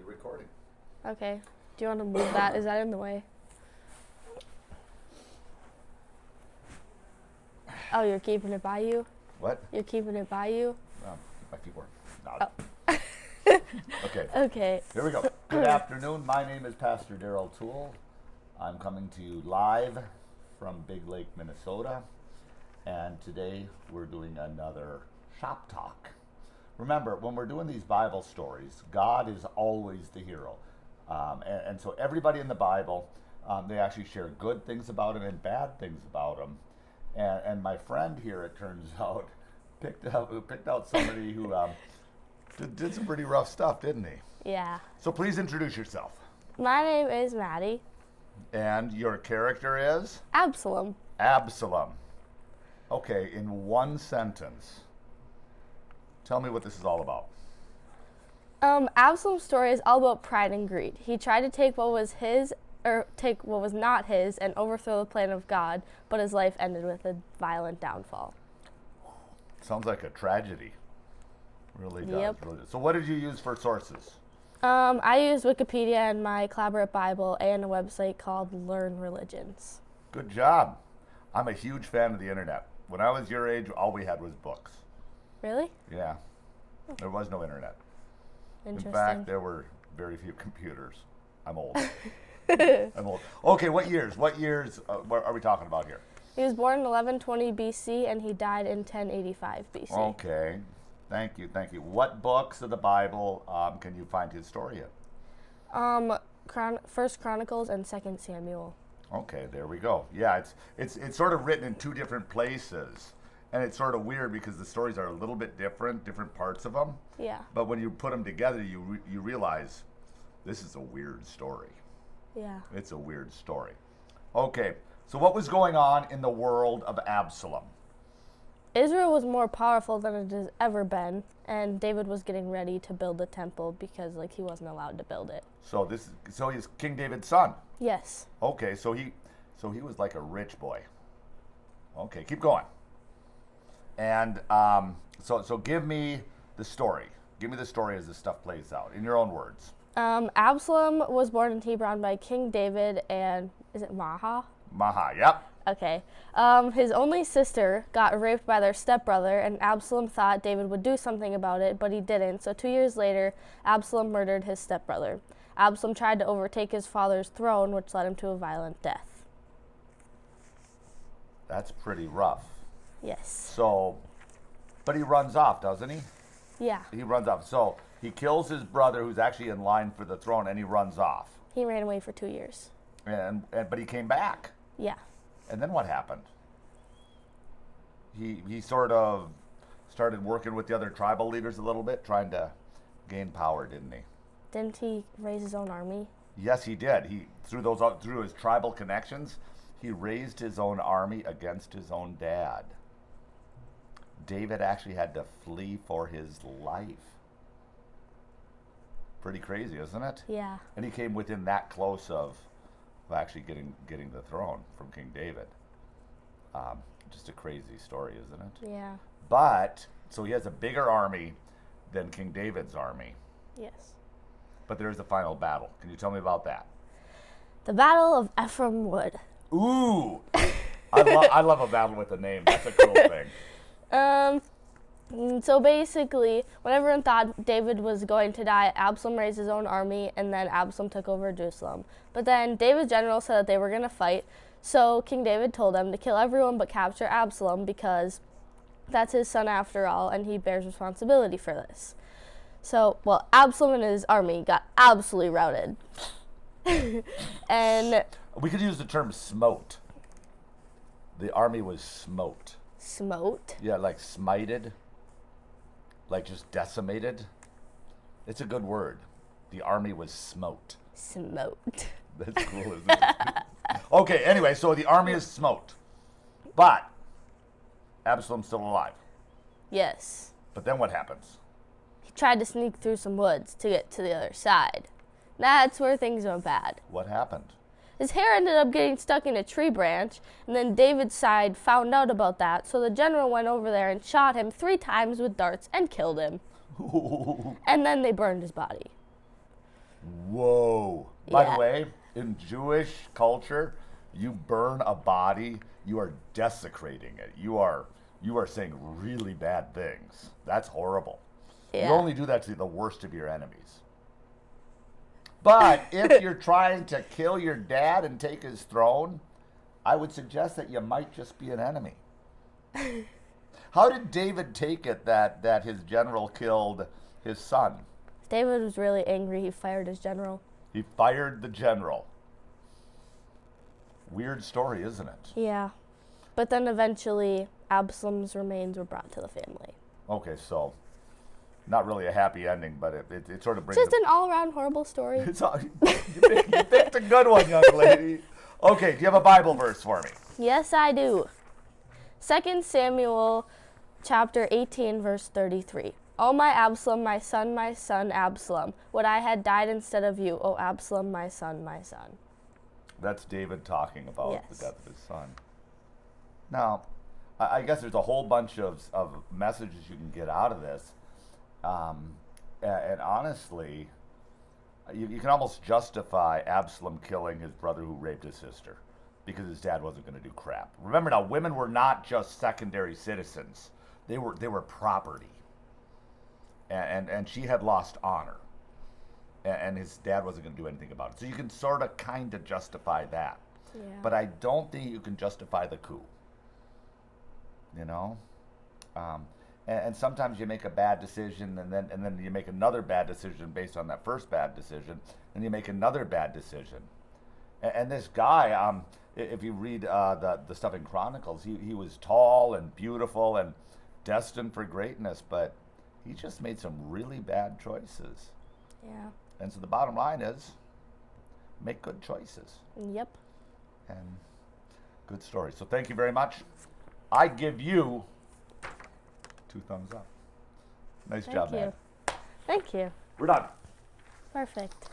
already recording. Okay. Do you want to move that? Is that in the way? Oh, you're keeping it by you? What? You're keeping it by you? My feet work. No. Oh. Okay. Okay. Here we go. Good afternoon. My name is Pastor Darrell Toole. I'm coming to you live from Big Lake, Minnesota. And today we're doing another shop talk. Remember, when we're doing these Bible stories, God is always the hero. And so everybody in the Bible, they actually share good things about him and bad things about him. And my friend here, it turns out, picked out somebody who did some pretty rough stuff, didn't he? Yeah. So please introduce yourself. My name is Maddie. And your character is? Absalom. Absalom. Okay, in one sentence, tell me what this is all about. Absalom's story is all about pride and greed. He tried to take what was his, or take what was not his, and overthrow the plan of God, but his life ended with a violent downfall. Sounds like a tragedy. Really does. Yep. Really does. So what did you use for sources? I used Wikipedia and my Collaborate Bible and a website called Learn Religions. Good job. I'm a huge fan of the internet. When I was your age, all we had was books. Really? Yeah. There was no internet. Interesting. In fact, there were very few computers. I'm old. I'm old. Okay, what years? What are we talking about here? He was born in 1120 BC and he died in 1085 BC. Okay. Thank you. What books of the Bible can you find his story in? First Chronicles and Second Samuel. Okay, there we go. Yeah, it's sort of written in two different places, and it's sort of weird because the stories are a little bit different parts of them. Yeah. But when you put them together, you realize this is a weird story. Yeah. It's a weird story. Okay, so what was going on in the world of Absalom? Israel was more powerful than it has ever been, and David was getting ready to build the temple because he wasn't allowed to build it. So he's King David's son. Yes. Okay, so he was like a rich boy. Okay, keep going. And so give me the story. Give me the story as this stuff plays out in your own words. Absalom was born in Hebron by King David and, is it Maha? Maha, yep. Okay. His only sister got raped by their stepbrother, and Absalom thought David would do something about it, but he didn't. So 2 years later, Absalom murdered his stepbrother. Absalom tried to overtake his father's throne, which led him to a violent death. That's pretty rough. Yes. So, but he runs off, doesn't he? Yeah. He runs off. So he kills his brother, who's actually in line for the throne, and he runs off. He ran away for 2 years. But he came back. Yeah. And then what happened? He sort of started working with the other tribal leaders a little bit, trying to gain power, didn't he? Didn't he raise his own army? Yes, he did. He through his tribal connections, he raised his own army against his own dad. David actually had to flee for his life. Pretty crazy, isn't it? Yeah. And he came within that close of actually getting the throne from King David. Just a crazy story, isn't it? Yeah. But, so he has a bigger army than King David's army. Yes. But there's a final battle. Can you tell me about that? The Battle of Ephraim Wood. Ooh! I love a battle with a name. That's a cool thing. So basically, when everyone thought David was going to die, Absalom raised his own army, and then Absalom took over Jerusalem. But then David's general said that they were going to fight, so King David told them to kill everyone but capture Absalom because that's his son after all, and he bears responsibility for this. So, Absalom and his army got absolutely routed. And we could use the term smote. The army was smote. Smote? Yeah, like smited. Like just decimated. It's a good word. The army was smote. Smote. That's cool, isn't it? Okay, anyway, so the army is smote. But Absalom's still alive. Yes. But then what happens? He tried to sneak through some woods to get to the other side. That's where things went bad. What happened? His hair ended up getting stuck in a tree branch, and then David's side found out about that, so the general went over there and shot him 3 times with darts and killed him. And then they burned his body. Whoa. By the Yeah. way, in Jewish culture, you burn a body, you are desecrating it. You are saying really bad things. That's horrible. Yeah. You only do that to the worst of your enemies. But if you're trying to kill your dad and take his throne, I would suggest that you might just be an enemy. How did David take it that his general killed his son? David was really angry. He fired his general. He fired the general. Weird story, isn't it? Yeah. But then eventually Absalom's remains were brought to the family. Okay, so not really a happy ending, but it sort of brings Just an all-around horrible story. you picked a good one, young lady. Okay, do you have a Bible verse for me? Yes, I do. 2 Samuel chapter 18, verse 33. O my Absalom, my son, Absalom, would I had died instead of you, O Absalom, my son, my son. That's David talking about Yes. the death of his son. Now, I guess there's a whole bunch of messages you can get out of this. And honestly, you can almost justify Absalom killing his brother who raped his sister because his dad wasn't going to do crap. Remember now, women were not just secondary citizens. They were property. And she had lost honor. And his dad wasn't going to do anything about it. So you can sort of kind of justify that. Yeah. But I don't think you can justify the coup. You know? And sometimes you make a bad decision and then you make another bad decision based on that first bad decision, and you make another bad decision. And this guy, if you read the stuff in Chronicles, he was tall and beautiful and destined for greatness, but he just made some really bad choices. Yeah. And so the bottom line is, make good choices. Yep. And good story. So thank you very much. I give you 2 thumbs up. Nice job, Thank man. you. Thank you. We're done. Perfect.